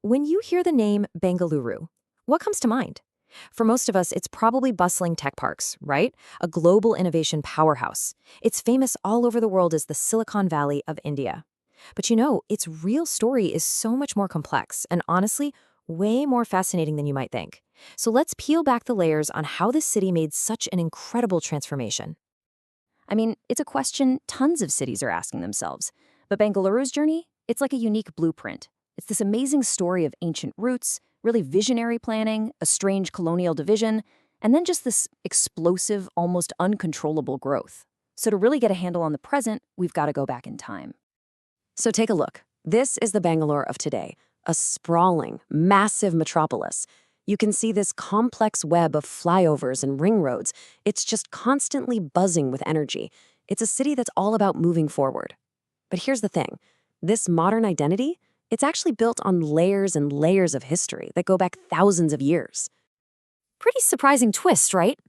When you hear the name Bengaluru, what comes to mind? For most of us, it's probably bustling tech parks, right? A global innovation powerhouse. It's famous all over the world as the Silicon Valley of India. But its real story is so much more complex and honestly, way more fascinating than you might think. So let's peel back the layers on how this city made such an incredible transformation. I mean, it's a question tons of cities are asking themselves. But Bengaluru's journey, it's like a unique blueprint. It's this amazing story of ancient roots, really visionary planning, a strange colonial division, and then just this explosive, almost uncontrollable growth. So to really get a handle on the present, we've got to go back in time. So take a look. This is the Bangalore of today, a sprawling, massive metropolis. You can see this complex web of flyovers and ring roads. It's just constantly buzzing with energy. It's a city that's all about moving forward. But here's the thing. This modern identity, it's actually built on layers and layers of history that go back thousands of years. Pretty surprising twist, right?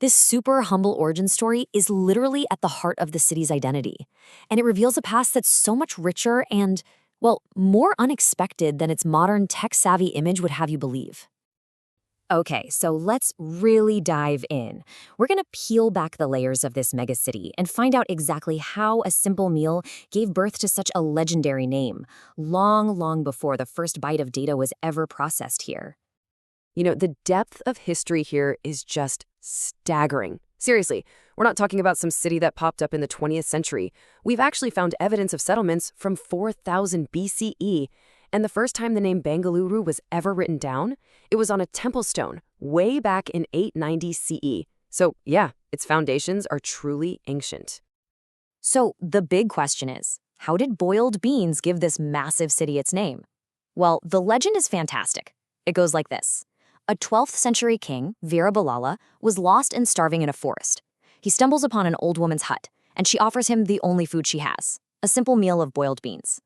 This super humble origin story is literally at the heart of the city's identity. And it reveals a past that's so much richer and, well, more unexpected than its modern tech-savvy image would have you believe. Okay, so let's really dive in. We're going to peel back the layers of this megacity and find out exactly how a simple meal gave birth to such a legendary name, long before the first byte of data was ever processed here. The depth of history here is just staggering. Seriously, we're not talking about some city that popped up in the 20th century. We've actually found evidence of settlements from 4000 BCE. And the first time the name Bengaluru was ever written down, it was on a temple stone way back in 890 CE. So yeah, its foundations are truly ancient. So the big question is, how did boiled beans give this massive city its name? Well, the legend is fantastic. It goes like this. A 12th century king, Veerabalala, was lost and starving in a forest. He stumbles upon an old woman's hut, and she offers him the only food she has, a simple meal of boiled beans.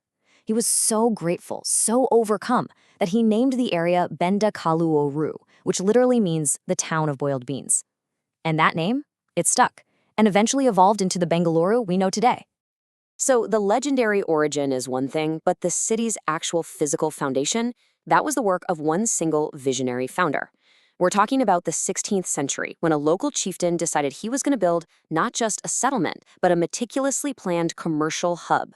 He was so grateful, so overcome, that he named the area Bengaluru, which literally means the town of boiled beans. And that name, it stuck, and eventually evolved into the Bengaluru we know today. So the legendary origin is one thing, but the city's actual physical foundation, that was the work of one single visionary founder. We're talking about the 16th century, when a local chieftain decided he was going to build not just a settlement, but a meticulously planned commercial hub.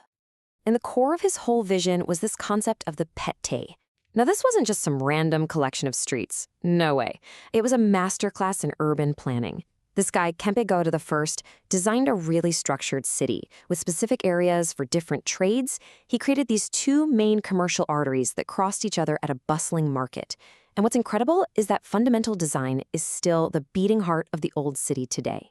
And the core of his whole vision was this concept of the pette. Now, this wasn't just some random collection of streets. No way. It was a masterclass in urban planning. This guy, Kempe Gowda I, designed a really structured city with specific areas for different trades. He created these two main commercial arteries that crossed each other at a bustling market. And what's incredible is that fundamental design is still the beating heart of the old city today.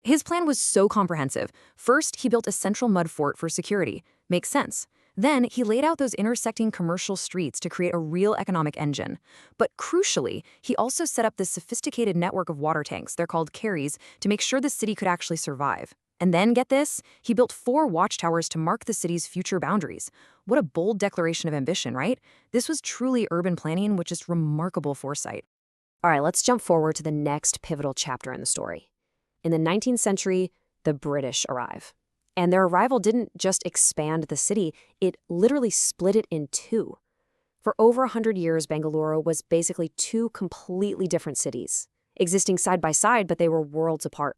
His plan was so comprehensive. First, he built a central mud fort for security. Makes sense. Then, he laid out those intersecting commercial streets to create a real economic engine. But crucially, he also set up this sophisticated network of water tanks, they're called carries, to make sure the city could actually survive. And then, get this, he built 4 watchtowers to mark the city's future boundaries. What a bold declaration of ambition, right? This was truly urban planning with just remarkable foresight. All right, let's jump forward to the next pivotal chapter in the story. In the 19th century, the British arrive. And their arrival didn't just expand the city, it literally split it in two. For over 100 years, Bengaluru was basically 2 completely different cities, existing side by side, but they were worlds apart.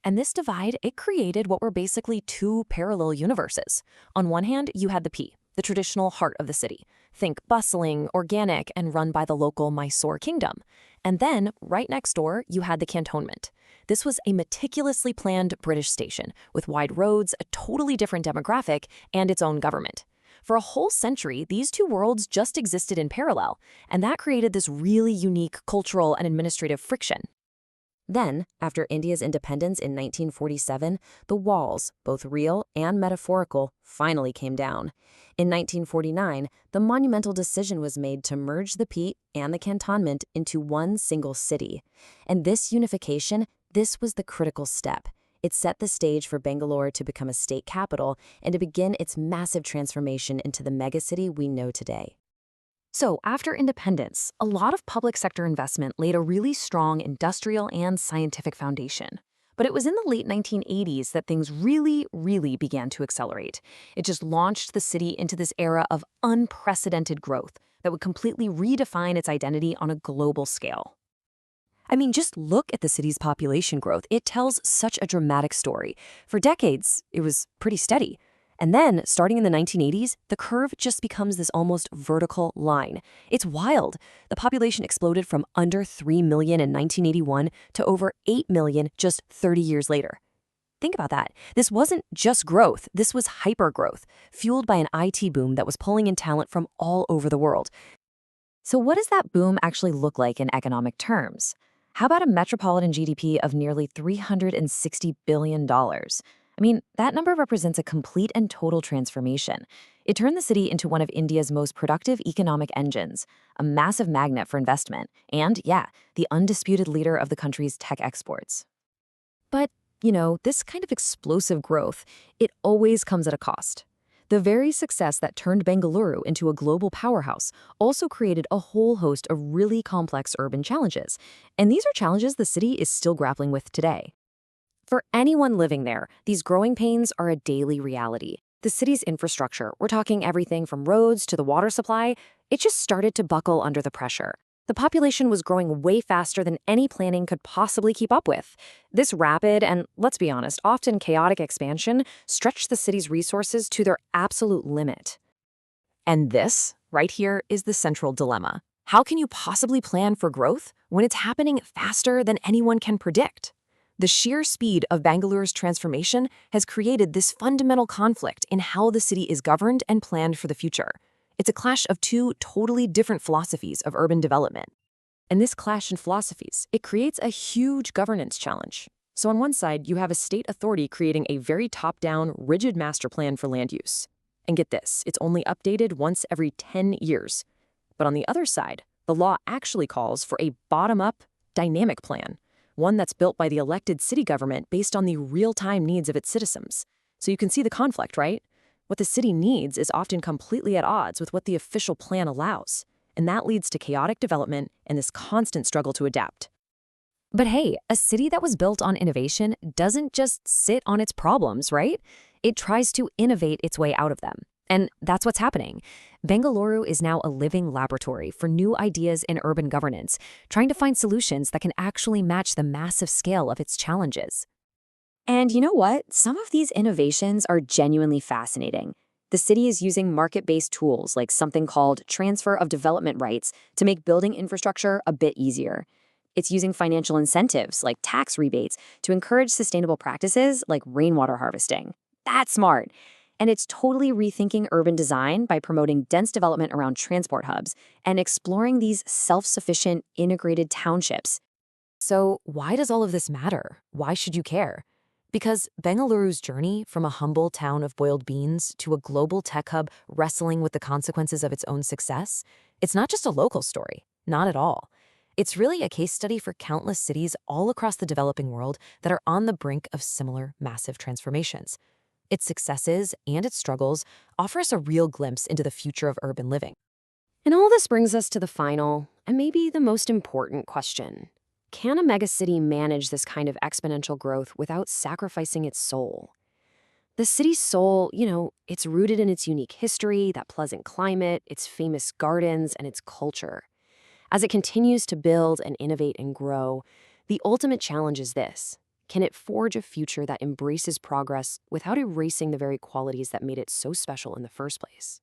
And this divide, it created what were basically 2 parallel universes. On one hand, you had the traditional heart of the city. Think bustling, organic, and run by the local Mysore kingdom. And then, right next door, you had the cantonment. This was a meticulously planned British station, with wide roads, a totally different demographic, and its own government. For a whole century, these 2 worlds just existed in parallel, and that created this really unique cultural and administrative friction. Then, after India's independence in 1947, the walls, both real and metaphorical, finally came down. In 1949, the monumental decision was made to merge the Pete and the cantonment into one single city. And this unification, this was the critical step. It set the stage for Bangalore to become a state capital and to begin its massive transformation into the megacity we know today. So, after independence, a lot of public sector investment laid a really strong industrial and scientific foundation. But it was in the late 1980s that things really began to accelerate. It just launched the city into this era of unprecedented growth. that would completely redefine its identity on a global scale. I mean, just look at the city's population growth. It tells such a dramatic story. For decades, it was pretty steady. And then, starting in the 1980s, the curve just becomes this almost vertical line. It's wild. The population exploded from under 3 million in 1981 to over 8 million just 30 years later. Think about that. This wasn't just growth. This was hyper-growth, fueled by an IT boom that was pulling in talent from all over the world. So what does that boom actually look like in economic terms? How about a metropolitan GDP of nearly $360 billion? I mean, that number represents a complete and total transformation. It turned the city into one of India's most productive economic engines, a massive magnet for investment, and, yeah, the undisputed leader of the country's tech exports. But, this kind of explosive growth, it always comes at a cost. The very success that turned Bengaluru into a global powerhouse also created a whole host of really complex urban challenges. And these are challenges the city is still grappling with today. For anyone living there, these growing pains are a daily reality. The city's infrastructure, we're talking everything from roads to the water supply, it just started to buckle under the pressure. The population was growing way faster than any planning could possibly keep up with. This rapid and, let's be honest, often chaotic expansion stretched the city's resources to their absolute limit. And this, right here, is the central dilemma. How can you possibly plan for growth when it's happening faster than anyone can predict? The sheer speed of Bangaluru's transformation has created this fundamental conflict in how the city is governed and planned for the future. It's a clash of two totally different philosophies of urban development. And this clash in philosophies, it creates a huge governance challenge. So on one side, you have a state authority creating a very top-down, rigid master plan for land use. And get this, it's only updated once every 10 years. But on the other side, the law actually calls for a bottom-up, dynamic plan, one that's built by the elected city government based on the real-time needs of its citizens. So you can see the conflict, right? What the city needs is often completely at odds with what the official plan allows, and that leads to chaotic development and this constant struggle to adapt. But hey, a city that was built on innovation doesn't just sit on its problems, right? It tries to innovate its way out of them. And that's what's happening. Bengaluru is now a living laboratory for new ideas in urban governance, trying to find solutions that can actually match the massive scale of its challenges. And you know what? Some of these innovations are genuinely fascinating. The city is using market-based tools like something called transfer of development rights to make building infrastructure a bit easier. It's using financial incentives like tax rebates to encourage sustainable practices like rainwater harvesting. That's smart. And it's totally rethinking urban design by promoting dense development around transport hubs and exploring these self-sufficient integrated townships. So why does all of this matter? Why should you care? Because Bengaluru's journey from a humble town of boiled beans to a global tech hub wrestling with the consequences of its own success, it's not just a local story, not at all. It's really a case study for countless cities all across the developing world that are on the brink of similar massive transformations. Its successes and its struggles offer us a real glimpse into the future of urban living. And all this brings us to the final, and maybe the most important question. Can a megacity manage this kind of exponential growth without sacrificing its soul? The city's soul, it's rooted in its unique history, that pleasant climate, its famous gardens, and its culture. As it continues to build and innovate and grow, the ultimate challenge is this. Can it forge a future that embraces progress without erasing the very qualities that made it so special in the first place?